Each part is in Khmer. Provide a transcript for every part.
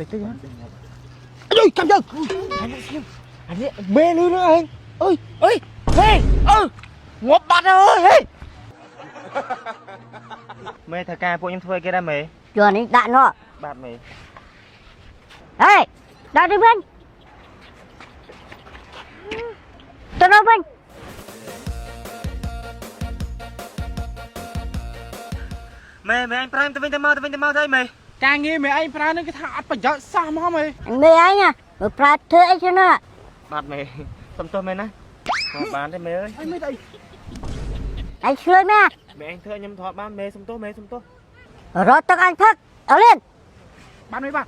Tịch tịch hả? Ôi cầm chân. Anh ấy mê luôn đó anh. Ơi, ơi, mê. Ngộp bạch ơi. Mê thằng caពួកខ្ញុំធ្វើគេដែរមេ Chừaនេះដាក់នោះ បាទមេ ហេដាក់ទៅវិញទៅនោះវិញ មេអញប្រាំទៅវិញទៅមកទៅអីមេការងារមេអញប្រាំនឹងគេថាអត់ប្រយោជន៍សោះមកមេ anh mê ấy nha rồi praធ្វើអីchứ nữa បាទមេសុំទោសមេណាបានទេមេអើយមេអី anh chơi nè មេអញធ្វើខ្ញុំថតបានមេសុំទោសមេសុំទោស rồi tức anh thức ở lên បានមេបាទ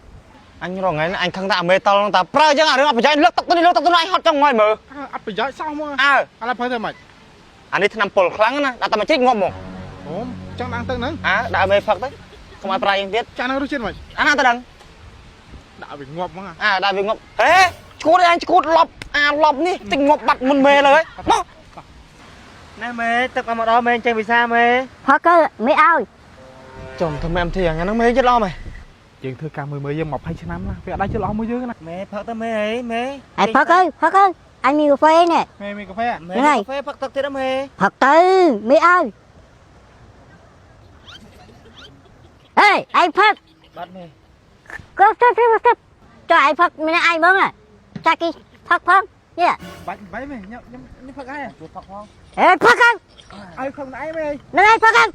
អញរងថ្ងៃអញខឹងថាមេតលនឹងតាប្រើអញ្ចឹងអារឿងអត់ប្រយោជន៍លើកទឹកទៅនេះអញហត់ចង់មកមើលអត់ប្រយោជន៍សោះមកអើឥឡូវប្រើទៅមិនអានេះឆ្នាំពុលខ្លាំងណាដាក់តែមកជីកងាប់មកអូចង់ដាក់ទឹកហ្នឹងដាក់មេផឹកទៅកុំឲ្យប្រើយើងទៀតចាស់នឹងរសជាតិមិនអាណាទៅដឹងដាក់វាងាប់ហ្មងដាក់វាងាប់ហេឈួតអញឈួតលប់លប់នេះទិញងាប់បាត់មុនមេលើមកណែមេទឹកមកដល់មេចេញវិសាមេ thôi cơ mẹ ao ចំធ្វើមេទីហ្នឹងមេចិត្តល្អមែនយើងធ្វើការមើលយើង20ឆ្នាំណាវាអត់ដែរចិត្តល្អមួយយើងណាមេផឹកទៅមេអីមេ ai phật ơi anhมีกาแฟnè មេមានកាហ្វេមេកាហ្វេផឹកទឹកទៀតមេ phật tư mẹ ơi ê anh phật បាត់មេ có thích cho anh phật mẹ ai bớt à cha kia phật phật nha បាច់មេខ្ញុំផឹកហើយជួយផឹកផង ê phật ơi ឲ្យខំណៃមេ lên đây phật ơi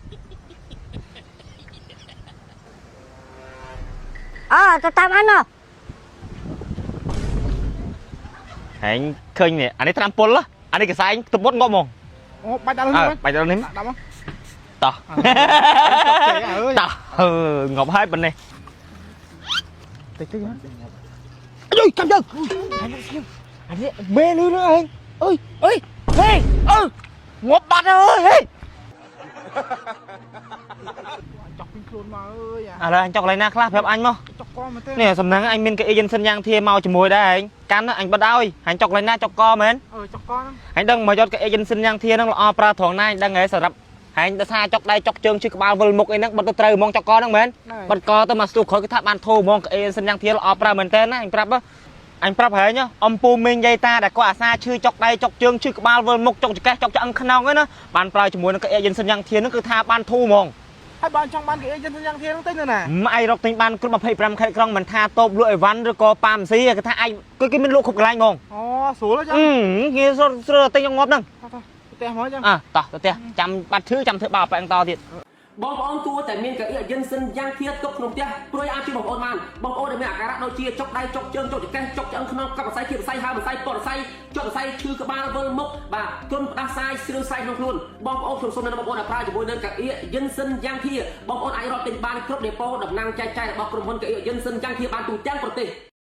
tao tao ăn rồi ហែងឃើញនេះអានេះត្រាំពុលអានេះកសែងទៅមុតងាប់ហ្មងអូបាច់ដល់នេះបាច់ដល់នេះដាក់មកតោះតោះងាប់ហើយប៉ុណ្ណេះតិចហ៎អើយចាំយើងអានេះមេលឺnữa anh ơiមេងាប់បាត់ហើយចុកពីខ្លួនមកអើយឥឡូវអញចុកកន្លែងណាខ្លះប្រាប់អញមកចុកកមែនទេនេះសំណឹងអញមានកេអេဂျិនសិនយ៉ាងធាមកជាមួយដែរឯងកាន់អញបិទឲ្យអញចុកកន្លែងណាចុកកមែនចុកកហ្នឹងអញដឹងមកយកកេអេဂျិនសិនយ៉ាងធាហ្នឹងល្អប្រើត្រង់ណាអញដឹងហើយសម្រាប់ហែងដោយសារចុកដៃចុកជើងជិះក្បាលវិលមុខអីហ្នឹងបិទទៅត្រូវហ្មងចុកកហ្នឹងមែនបិទកទៅមកស្ទុះក្រោយគេថាបានធូរហ្មងកេអេសិនយ៉ាងធាល្អប្រើមែនតើណាអញប្រាប់ហែងអំពូមីងយាយតាដែលគាត់អាសាឈឺចុកដៃចុកជើងឈឺក្បាលវិលមុខចុកចកេះចុកឆ្អឹងខ្នងហ្នឹងណាបានប្រើជាមួយនឹងកេអេဂျិនសិនយ៉ាងធាហ្នឹងគឺថាបានធូរហ្មងហើយបានចង់បានគេអេဂျិនសិនយ៉ាងធាហ្នឹងទៅណាឯងរកទិញបានគ្រប់25ខេត្តក្រុងមិនថាតូបលក់អីវ៉ាន់ឬក៏ប៉ាមស៊ីគេថាឯងគេមានលក់គ្រប់កន្លែងហ្មងអូស្រួលចឹងងាយស្រួលទិញងាប់ហ្នឹងទៅផ្ទះមកចឹងតោះទៅផ្ទះចាំបាត់ឈឺចាំធ្វើបោប៉ែងតទៀតបងប្អូនគួរតែមានកៅអីយិនសិនយ៉ាងធៀបទុកក្នុងផ្ទះព្រួយអាចជួយបងប្អូនបានបងប្អូនដែលមានអាការៈដូចជាចុកដៃចុកជើងចុកចង្កេះចុកឆ្អឹងខ្នងកប់សរសៃគៀបសរសៃហើមសរសៃពត់សរសៃចុកសរសៃឈឺក្បាលវិលមុខបាទទន់ផ្ដាសាយស្រឿសៃក្នុងខ្លួនបងប្អូនខ្ញុំសូមណែនាំបងប្អូនឲ្យប្រើជាមួយនឹងកៅអីយិនសិនយ៉ាងធៀបបងប្អូនអាចរកទិញបានគ្រប់ដេប៉ូតំណាងចែកចាយរបស់ក្រុមហ៊ុនកៅអីយិនសិនយ៉ាងធៀបបានទូទាំងប្រទេស